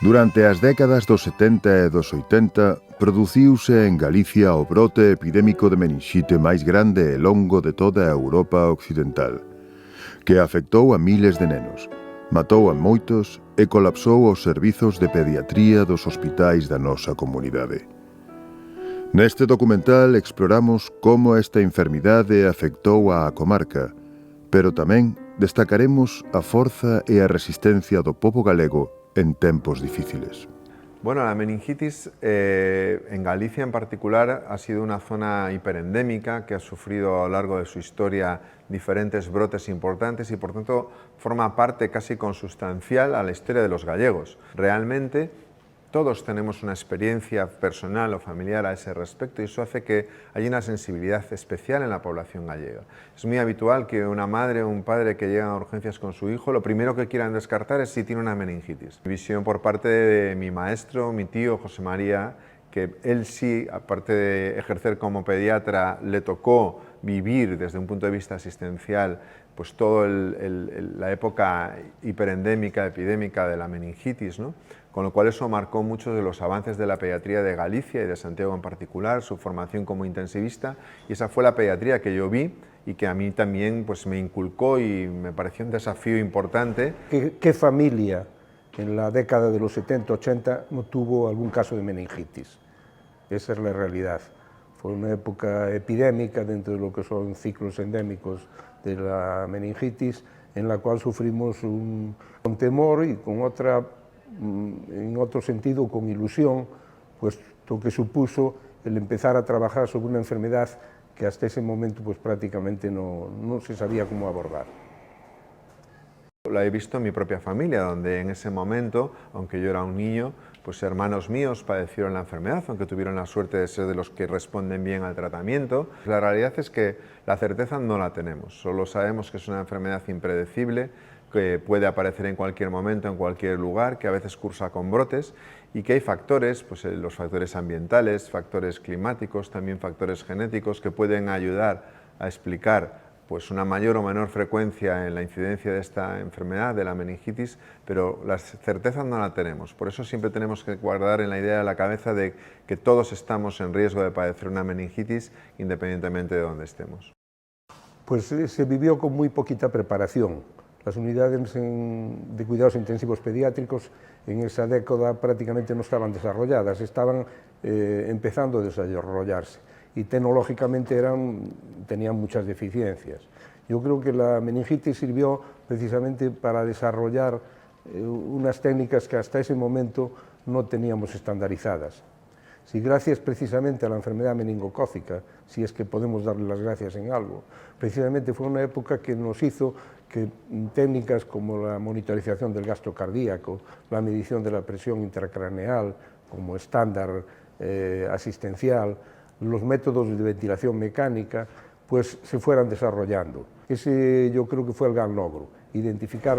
Durante as décadas dos 70 e dos 80, produciuse en Galicia o brote epidémico de meningite máis grande e longo de toda a Europa occidental, que afectou a miles de nenos, matou a moitos e colapsou os servizos de pediatría dos hospitais da nosa comunidade. Neste documental exploramos como esta enfermidade afectou á comarca, pero tamén destacaremos a forza e a resistencia do pobo galego en tempos difíciles. Bueno, la meningitis en Galicia en particular ha sido una zona hiperendémica que ha sufrido a lo largo de su historia diferentes brotes importantes y por tanto forma parte casi consustancial a la historia de los gallegos. Realmente todos tenemos una experiencia personal o familiar a ese respecto y eso hace que haya una sensibilidad especial en la población gallega. Es muy habitual que una madre o un padre que llegan a urgencias con su hijo, lo primero que quieran descartar es si tiene una meningitis. Mi visión por parte de mi maestro, mi tío José María, que él sí, aparte de ejercer como pediatra, le tocó vivir desde un punto de vista asistencial pues toda la época hiperendémica, epidémica de la meningitis, ¿no? Con lo cual eso marcó muchos de los avances de la pediatría de Galicia y de Santiago en particular, su formación como intensivista, y esa fue la pediatría que yo vi y que a mí también pues, me inculcó y me pareció un desafío importante. ¿Qué familia en la década de los 70-80 no tuvo algún caso de meningitis? Esa es la realidad. Fue una época epidémica dentro de lo que son ciclos endémicos de la meningitis, en la cual sufrimos con temor y con en otro sentido con ilusión, puesto que supuso el empezar a trabajar sobre una enfermedad que hasta ese momento pues prácticamente no se sabía cómo abordar. Lo he visto en mi propia familia, donde en ese momento, aunque yo era un niño, pues hermanos míos padecieron la enfermedad, aunque tuvieron la suerte de ser de los que responden bien al tratamiento. La realidad es que la certeza no la tenemos, solo sabemos que es una enfermedad impredecible, que puede aparecer en cualquier momento, en cualquier lugar, que a veces cursa con brotes y que hay factores, pues los factores ambientales, factores climáticos, también factores genéticos que pueden ayudar a explicar pues una mayor o menor frecuencia en la incidencia de esta enfermedad, de la meningitis, pero la certeza no la tenemos. Por eso siempre tenemos que guardar en la idea de la cabeza de que todos estamos en riesgo de padecer una meningitis independientemente de donde estemos. Pues se vivió con muy poquita preparación. Las unidades de cuidados intensivos pediátricos en esa década prácticamente no estaban desarrolladas, estaban empezando a desarrollarse y tecnológicamente tenían muchas deficiencias. Yo creo que la meningitis sirvió precisamente para desarrollar unas técnicas que hasta ese momento no teníamos estandarizadas. Si gracias precisamente a la enfermedad meningocócica, si es que podemos darle las gracias en algo, precisamente fue una época que nos hizo que técnicas como la monitorización del gasto cardíaco, la medición de la presión intracraneal como estándar asistencial, los métodos de ventilación mecánica, pues se fueran desarrollando. Ese yo creo que fue el gran logro, identificar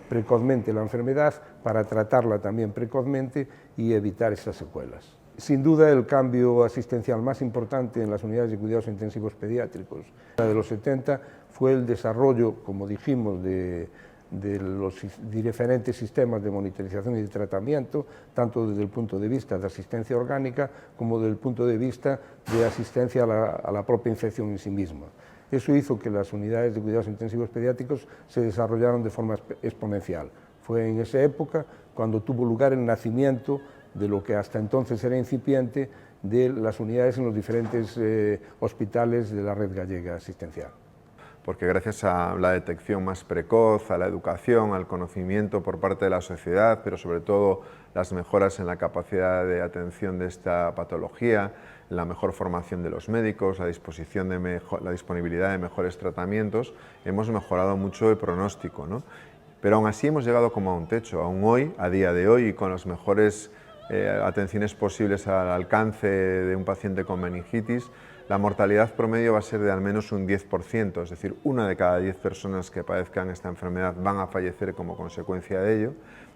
precozmente la enfermedad para tratarla también precozmente y evitar esas secuelas. Sin duda el cambio asistencial más importante en las unidades de cuidados intensivos pediátricos de los 70 fue el desarrollo, como dijimos, de los diferentes sistemas de monitorización y de tratamiento, tanto desde el punto de vista de asistencia orgánica como desde el punto de vista de asistencia a la propia infección en sí misma. Eso hizo que las unidades de cuidados intensivos pediátricos se desarrollaron de forma exponencial. Fue en esa época cuando tuvo lugar el nacimiento de lo que hasta entonces era incipiente de las unidades en los diferentes hospitales de la red gallega asistencial. Porque gracias a la detección más precoz, a la educación, al conocimiento por parte de la sociedad, pero sobre todo las mejoras en la capacidad de atención de esta patología, la mejor formación de los médicos, la disponibilidad de mejores tratamientos, hemos mejorado mucho el pronóstico, ¿no? Pero aún así hemos llegado como a un techo, aún hoy, a día de hoy, y con las mejores atenciones posibles al alcance de un paciente con meningitis, la mortalidad promedio va a ser de al menos un 10%, es decir, 1 de cada 10 personas que padezcan esta enfermedad van a fallecer como consecuencia de ello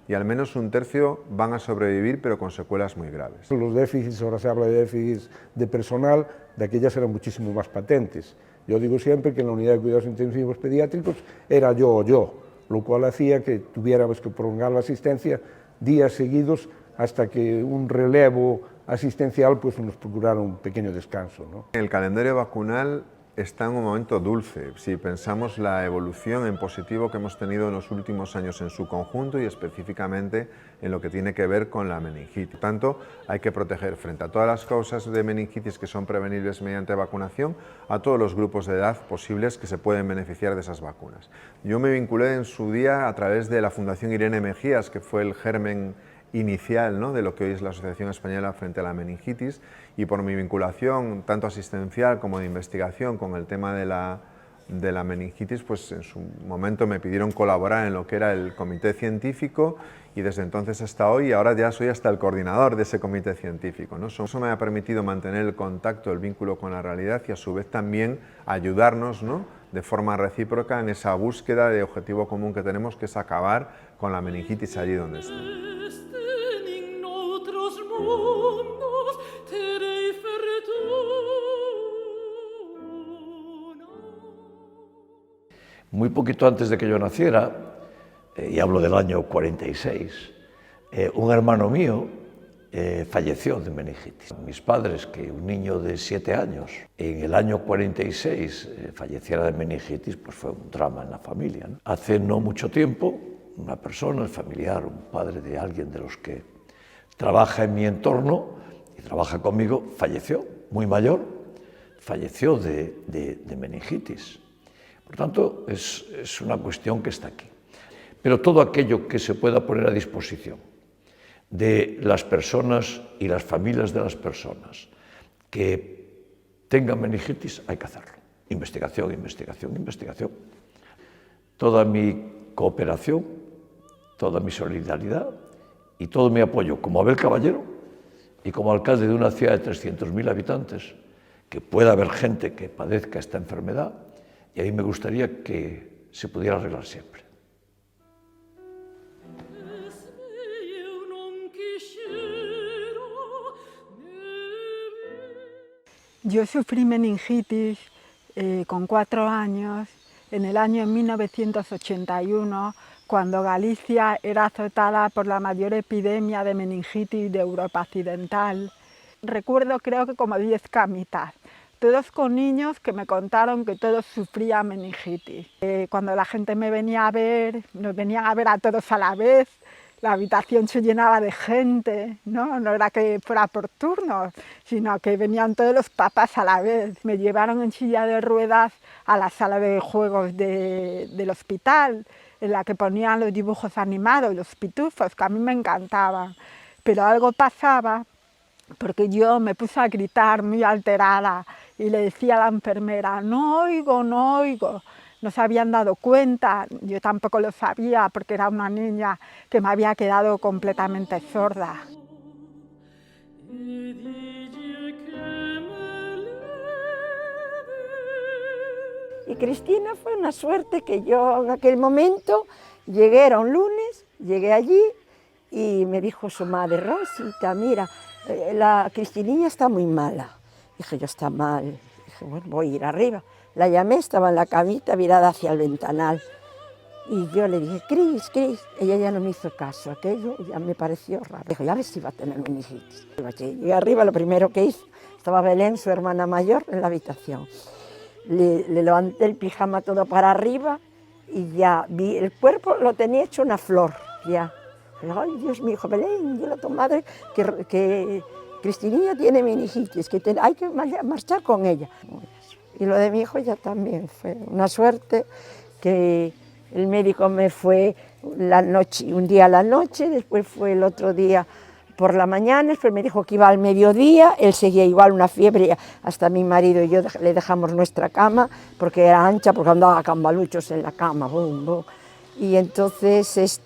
y al menos un tercio van a sobrevivir pero con secuelas muy graves. Los déficits, ahora se habla de déficits de personal, de aquellas eran muchísimo más patentes. Yo digo siempre que en la unidad de cuidados intensivos pediátricos era yo o yo, lo cual hacía que tuviéramos que prolongar la asistencia días seguidos hasta que un relevo asistencial pues nos procurara un pequeño descanso, ¿no? El calendario vacunal está en un momento dulce, si pensamos la evolución en positivo que hemos tenido en los últimos años en su conjunto y específicamente en lo que tiene que ver con la meningitis. Por tanto, hay que proteger frente a todas las causas de meningitis que son prevenibles mediante vacunación a todos los grupos de edad posibles que se pueden beneficiar de esas vacunas. Yo me vinculé en su día a través de la Fundación Irene Mejías, que fue el germen inicial, ¿no?, de lo que hoy es la Asociación Española frente a la meningitis, y por mi vinculación tanto asistencial como de investigación con el tema de la meningitis, pues en su momento me pidieron colaborar en lo que era el comité científico y desde entonces hasta hoy, ahora ya soy hasta el coordinador de ese comité científico, ¿no? Eso me ha permitido mantener el contacto, el vínculo con la realidad y a su vez también ayudarnos, ¿no?, de forma recíproca en esa búsqueda de objetivo común que tenemos, que es acabar con la meningitis allí donde esté. Muy poquito antes de que yo naciera, y hablo del año 46, un hermano mío falleció de meningitis. Mis padres, que un niño de 7 años en el año 46 falleciera de meningitis, pues fue un drama en la familia, ¿no? Hace no mucho tiempo, una persona, el familiar, un padre de alguien de los que trabaja en mi entorno y trabaja conmigo, falleció, muy mayor, falleció de meningitis. Por tanto, es una cuestión que está aquí. Pero todo aquello que se pueda poner a disposición de las personas y las familias de las personas que tengan meningitis, hay que hacerlo. Investigación, investigación, investigación. Toda mi cooperación, toda mi solidaridad y todo mi apoyo como Abel Caballero y como alcalde de una ciudad de 300.000 habitantes, que pueda haber gente que padezca esta enfermedad, y a mí me gustaría que se pudiera arreglar siempre. Yo sufrí meningitis con 4 años, en el año 1981, cuando Galicia era azotada por la mayor epidemia de meningitis de Europa Occidental. Recuerdo, creo que como 10 camitas, todos con niños que me contaron que todos sufrían meningitis. Cuando la gente me venía a ver, nos venían a ver a todos a la vez, la habitación se llenaba de gente, ¿no? No era que fuera por turnos, sino que venían todos los papás a la vez. Me llevaron en silla de ruedas a la sala de juegos del hospital, en la que ponían los dibujos animados, los pitufos, que a mí me encantaban. Pero algo pasaba, porque yo me puse a gritar muy alterada y le decía a la enfermera, no oigo, no oigo. No se habían dado cuenta, yo tampoco lo sabía porque era una niña que me había quedado completamente sorda. Y Cristina fue una suerte que yo en aquel momento llegué, era un lunes, llegué allí y me dijo su madre, Rosita, mira, la Cristinilla está muy mala. Dije, yo está mal. Dije, bueno, voy a ir arriba. La llamé, estaba en la camita virada hacia el ventanal. Y yo le dije, Cris, Cris. Ella ya no me hizo caso, aquello ya me pareció raro. Dijo, ya ves si va a tener meningitis. Llegué arriba, lo primero que hice, estaba Belén, su hermana mayor, en la habitación. Le levanté el pijama todo para arriba y ya vi, el cuerpo lo tenía hecho una flor, ya. Ay, Dios mío, dijo, Belén, dile a tu madre que Cristinilla tiene meningitis, que hay que marchar con ella. Y lo de mi hijo ya también fue una suerte, que el médico me fue la noche, un día a la noche, después fue el otro día por la mañana, después me dijo que iba al mediodía, él seguía igual una fiebre, hasta mi marido y yo le dejamos nuestra cama, porque era ancha, porque andaba cambaluchos en la cama, boom, boom. Y entonces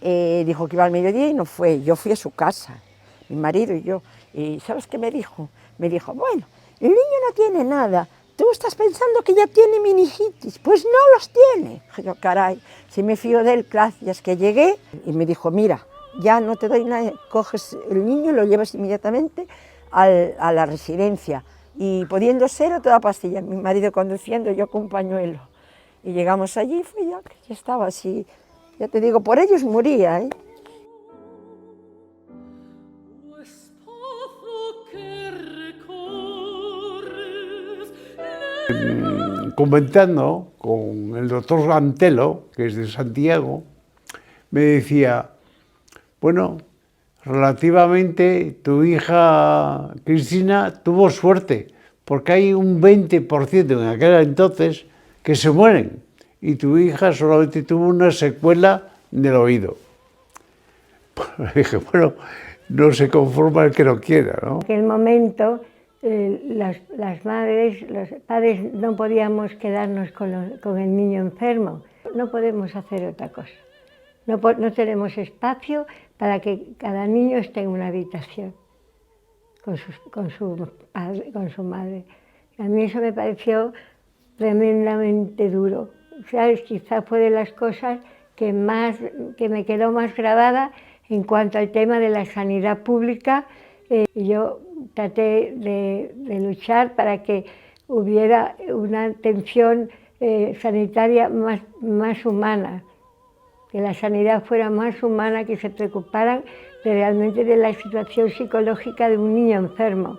dijo que iba al mediodía y no fue, yo fui a su casa, mi marido y yo, y ¿sabes qué me dijo? Me dijo, bueno, el niño no tiene nada, tú estás pensando que ya tiene meningitis, pues no los tiene. Yo, caray, si me fío de él, gracias que llegué, y me dijo, mira, ya no te doy nada, coges el niño y lo llevas inmediatamente a la residencia, y pudiendo ser a toda pastilla, mi marido conduciendo, yo con un pañuelo. Y llegamos allí, fui yo, que ya estaba así, Ya te digo, por ellos moría, ¿eh? Comentando con el doctor Antelo, que es de Santiago, me decía, bueno, relativamente tu hija Cristina tuvo suerte, porque hay un 20% en aquel entonces que se mueren, y tu hija solamente tuvo una secuela del oído. Pues dije, bueno, no se conforma el que no quiera, ¿no? En aquel momento las madres, los padres no podíamos quedarnos con el niño enfermo, no podemos hacer otra cosa. No tenemos espacio para que cada niño esté en una habitación con su madre. A mí eso me pareció tremendamente duro. ¿Sabes? Quizás fue de las cosas que me quedó más grabada en cuanto al tema de la sanidad pública. Yo traté de luchar para que hubiera una atención sanitaria más humana, que la sanidad fuera más humana, que se preocuparan realmente de la situación psicológica de un niño enfermo.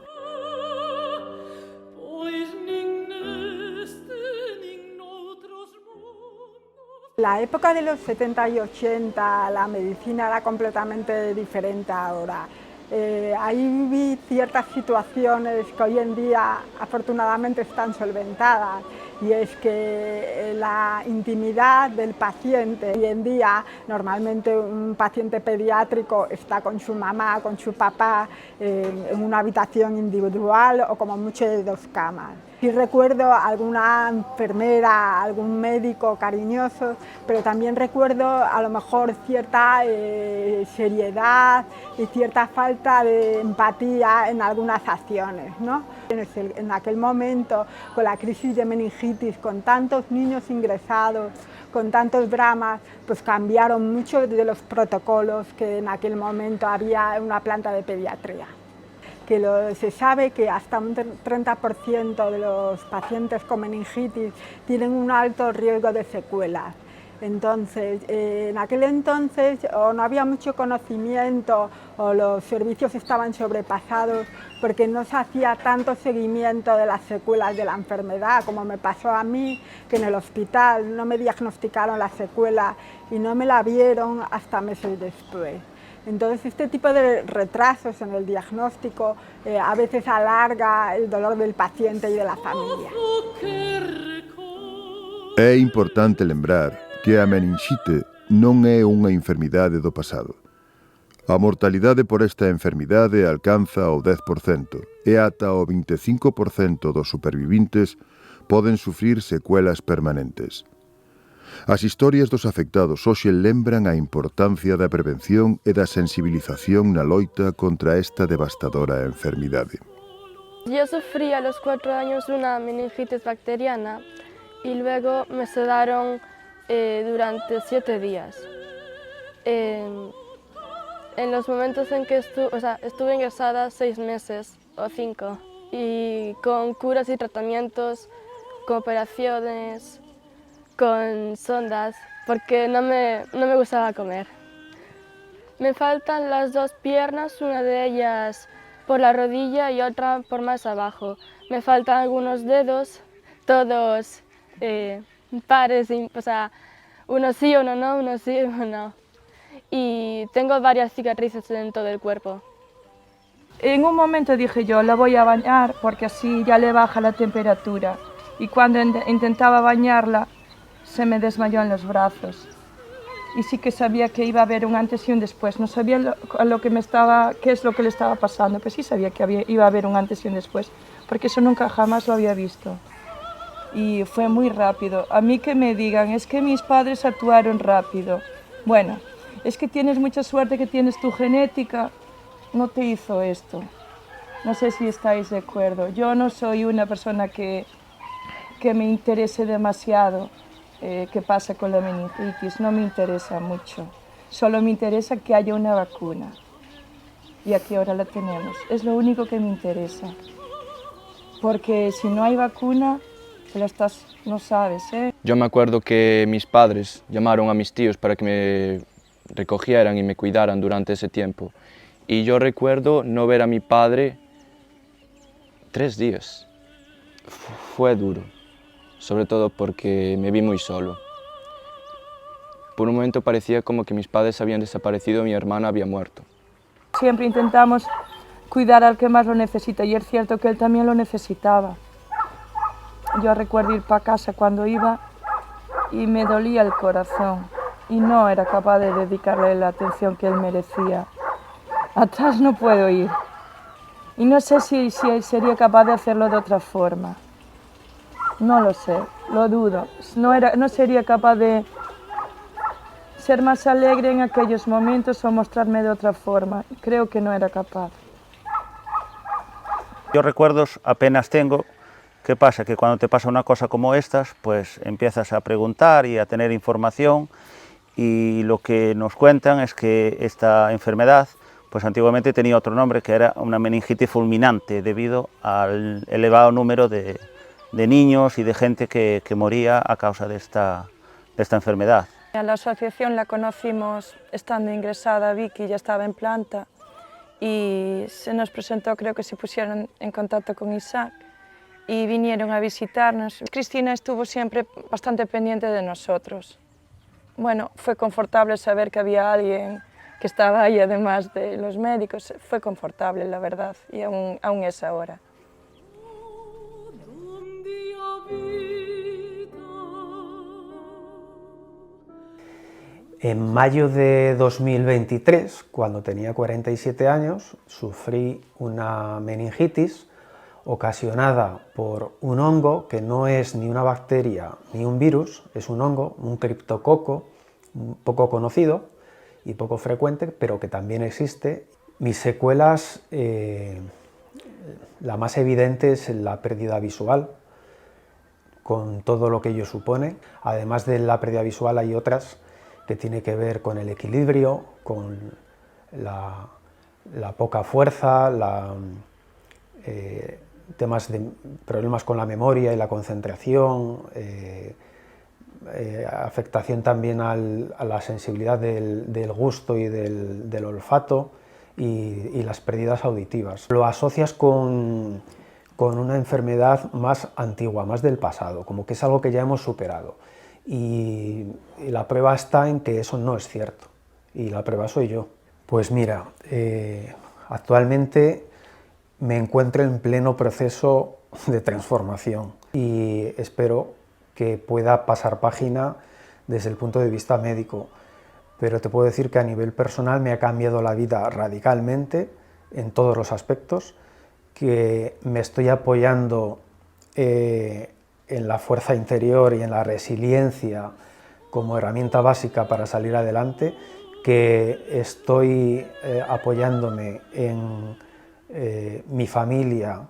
La época de los 70 y 80, la medicina era completamente diferente ahora. Ahí vi ciertas situaciones que hoy en día afortunadamente están solventadas, y es que la intimidad del paciente, hoy en día normalmente un paciente pediátrico está con su mamá, con su papá, en una habitación individual o como mucho de 2 camas. Sí recuerdo alguna enfermera, algún médico cariñoso, pero también recuerdo a lo mejor cierta seriedad y cierta falta de empatía en algunas acciones, ¿no? En aquel momento, con la crisis de meningitis, con tantos niños ingresados, con tantos dramas, pues cambiaron mucho de los protocolos que en aquel momento había en una planta de pediatría. Que se sabe que hasta un 30% de los pacientes con meningitis tienen un alto riesgo de secuelas. Entonces, en aquel entonces o no había mucho conocimiento o los servicios estaban sobrepasados porque no se hacía tanto seguimiento de las secuelas de la enfermedad, como me pasó a mí, que en el hospital no me diagnosticaron la secuela y no me la vieron hasta meses después. Entonces, este tipo de retrasos en el diagnóstico a veces alarga el dolor del paciente y de la familia. É importante lembrar que a meningite non é unha enfermidade do pasado. A mortalidade por esta enfermidade alcanza o 10% e ata o 25% dos supervivintes poden sufrir secuelas permanentes. As historias dos afectados hoxe lembran a importancia da prevención e da sensibilización na loita contra esta devastadora enfermidade. Yo sufrí a los 4 años una meningitis bacteriana y luego me sedaron durante 7 días. En los momentos en que estuve ingresada 6 meses o 5 y con curas y tratamientos, con operaciones, con sondas, porque no me gustaba comer. Me faltan las 2 piernas, una de ellas por la rodilla y otra por más abajo. Me faltan algunos dedos, todos pares, uno sí, uno no, uno sí, uno no. Y tengo varias cicatrices en todo el cuerpo. En un momento dije yo, la voy a bañar porque así ya le baja la temperatura. Y cuando intentaba bañarla, se me desmayó en los brazos. Y sí que sabía que iba a haber un antes y un después. No sabía qué es lo que le estaba pasando, pero sí sabía que iba a haber un antes y un después, porque eso nunca jamás lo había visto. Y fue muy rápido. A mí que me digan, es que mis padres actuaron rápido. Bueno, es que tienes mucha suerte que tienes tu genética, no te hizo esto. No sé si estáis de acuerdo. Yo no soy una persona que me interese demasiado qué pasa con la meningitis, no me interesa mucho. Solo me interesa que haya una vacuna. Y aquí ahora la tenemos. Es lo único que me interesa. Porque si no hay vacuna, no sabes, ¿eh? Yo me acuerdo que mis padres llamaron a mis tíos para que me recogieran y me cuidaran durante ese tiempo. Y yo recuerdo no ver a mi padre 3 días. Fue duro, sobre todo porque me vi muy solo. Por un momento parecía como que mis padres habían desaparecido y mi hermana había muerto. Siempre intentamos cuidar al que más lo necesita y es cierto que él también lo necesitaba. Yo recuerdo ir para casa cuando iba y me dolía el corazón y no era capaz de dedicarle la atención que él merecía. Atrás no puedo ir y no sé si sería capaz de hacerlo de otra forma. No lo sé, lo dudo. No sería capaz de ser más alegre en aquellos momentos o mostrarme de otra forma. Creo que no era capaz. Yo recuerdos apenas tengo. ¿Qué pasa? Que cuando te pasa una cosa como estas, pues empiezas a preguntar y a tener información, y lo que nos cuentan es que esta enfermedad, pues antiguamente tenía otro nombre, que era una meningitis fulminante, debido al elevado número de niños y de gente que moría a causa de esta enfermedad. A la asociación la conocimos estando ingresada, Vicky ya estaba en planta y se nos presentó, creo que se pusieron en contacto con Isaac y vinieron a visitarnos. Cristina estuvo siempre bastante pendiente de nosotros. Bueno, fue confortable saber que había alguien que estaba ahí además de los médicos. Fue confortable, la verdad, y aún es ahora. En mayo de 2023, cuando tenía 47 años, sufrí una meningitis ocasionada por un hongo que no es ni una bacteria ni un virus, es un hongo, un criptococo, poco conocido y poco frecuente, pero que también existe. Mis secuelas, la más evidente es la pérdida visual, con todo lo que ello supone. Además de la pérdida visual hay otras que tienen que ver con el equilibrio, con la poca fuerza, problemas con la memoria y la concentración, afectación también a la sensibilidad del gusto y del olfato y las pérdidas auditivas. Lo asocias con una enfermedad más antigua, más del pasado, como que es algo que ya hemos superado. Y la prueba está en que eso no es cierto, y la prueba soy yo. Pues mira, actualmente me encuentro en pleno proceso de transformación y espero que pueda pasar página desde el punto de vista médico, pero te puedo decir que a nivel personal me ha cambiado la vida radicalmente en todos los aspectos, que me estoy apoyando en la fuerza interior y en la resiliencia como herramienta básica para salir adelante, que estoy apoyándome en mi familia,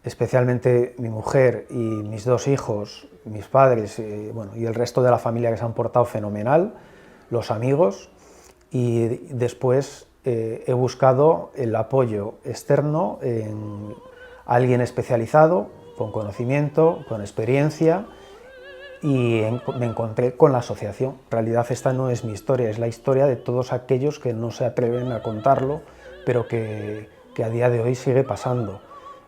especialmente mi mujer y mis 2 hijos, mis padres y el resto de la familia, que se han portado fenomenal, los amigos, y después he buscado el apoyo externo en alguien especializado, con conocimiento, con experiencia, y me encontré con la asociación. En realidad esta no es mi historia, es la historia de todos aquellos que no se atreven a contarlo, pero que a día de hoy sigue pasando.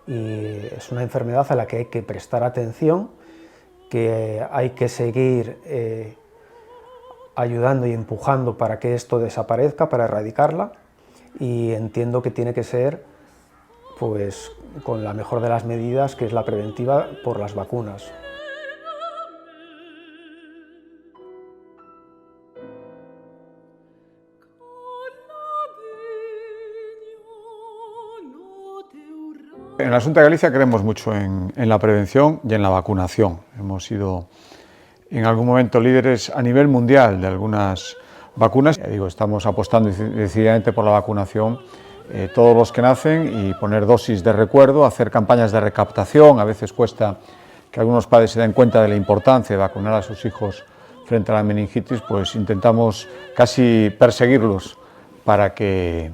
Y es una enfermedad a la que hay que prestar atención, que hay que seguir ayudando y empujando para que esto desaparezca, para erradicarla, y entiendo que tiene que ser pues con la mejor de las medidas, que es la preventiva por las vacunas. En la Xunta de Galicia creemos mucho en la prevención y en la vacunación. Hemos sido en algún momento líderes a nivel mundial de algunas vacunas. Estamos apostando decididamente por la vacunación, todos los que nacen, y poner dosis de recuerdo, hacer campañas de recaptación. A veces cuesta que algunos padres se den cuenta de la importancia de vacunar a sus hijos frente a la meningitis, pues intentamos casi perseguirlos para que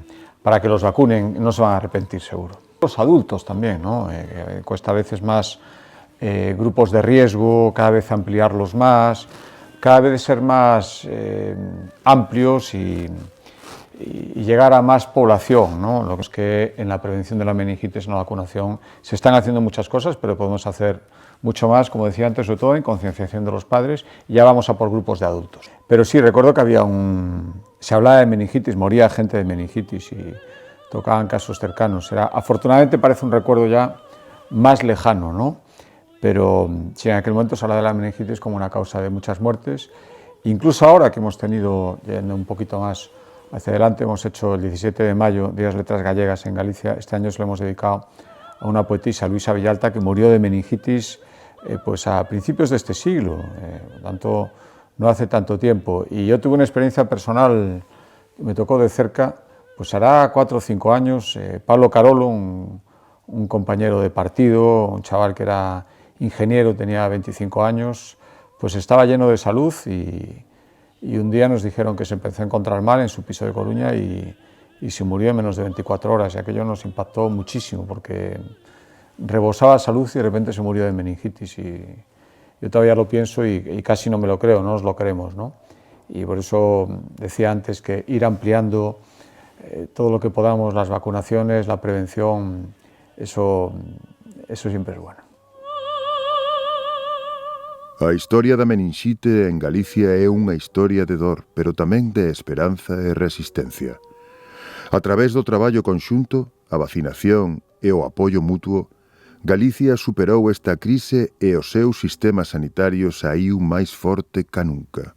los vacunen, no se van a arrepentir seguro. Los adultos también, ¿no? Cuesta a veces más grupos de riesgo, cada vez ampliarlos más, cada vez ser más amplios y llegar a más población, ¿no? Lo que es que en la prevención de la meningitis, en la vacunación, se están haciendo muchas cosas, pero podemos hacer mucho más, como decía antes, sobre todo en concienciación de los padres, y ya vamos a por grupos de adultos. Pero sí, recuerdo que se hablaba de meningitis, moría gente de meningitis y tocaban casos cercanos. Afortunadamente parece un recuerdo ya más lejano, ¿no? Pero sí, en aquel momento se habla de la meningitis como una causa de muchas muertes. Incluso ahora que hemos tenido, yendo un poquito más hacia adelante, hemos hecho el 17 de mayo, Día de las Letras Gallegas en Galicia. Este año se lo hemos dedicado a una poetisa, Luisa Villalta, que murió de meningitis pues a principios de este siglo, tanto no hace tanto tiempo. Y yo tuve una experiencia personal, me tocó de cerca, pues hará 4 o 5 años, Pablo Carolo, un compañero de partido, un chaval que era ingeniero, tenía 25 años, pues estaba lleno de salud y un día nos dijeron que se empezó a encontrar mal en su piso de Coruña y se murió en menos de 24 horas, y aquello nos impactó muchísimo porque rebosaba salud y de repente se murió de meningitis, y yo todavía lo pienso y casi no me lo creo, no nos lo creemos, ¿no? Y por eso decía antes que ir ampliando todo lo que podamos, las vacunaciones, la prevención, eso siempre es bueno. A historia da meningite en Galicia é unha historia de dor, pero tamén de esperanza e resistencia. A través do traballo conxunto, a vacinación e o apoio mutuo, Galicia superou esta crise e os seus sistemas sanitarios saíu máis forte ca nunca.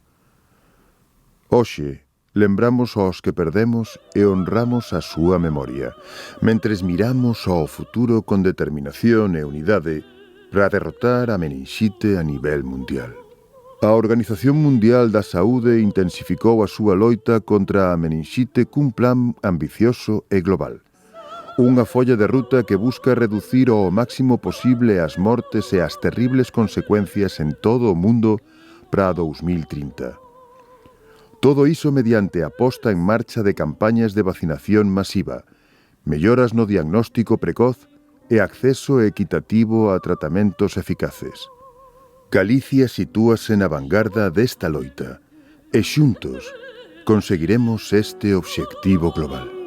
Hoxe, lembramos aos que perdemos e honramos a súa memoria, mentres miramos ao futuro con determinación e unidade para derrotar a meningite a nivel mundial. A Organización Mundial da Saúde intensificou a súa loita contra a meningite cun plan ambicioso e global. Unha folla de ruta que busca reducir ao máximo posible as mortes e as terribles consecuencias en todo o mundo para 2030. Todo iso mediante a posta en marcha de campañas de vacinación masiva, melloras no diagnóstico precoz e acceso equitativo a tratamentos eficaces. Galicia sitúase na vanguarda desta loita e xuntos conseguiremos este obxectivo global.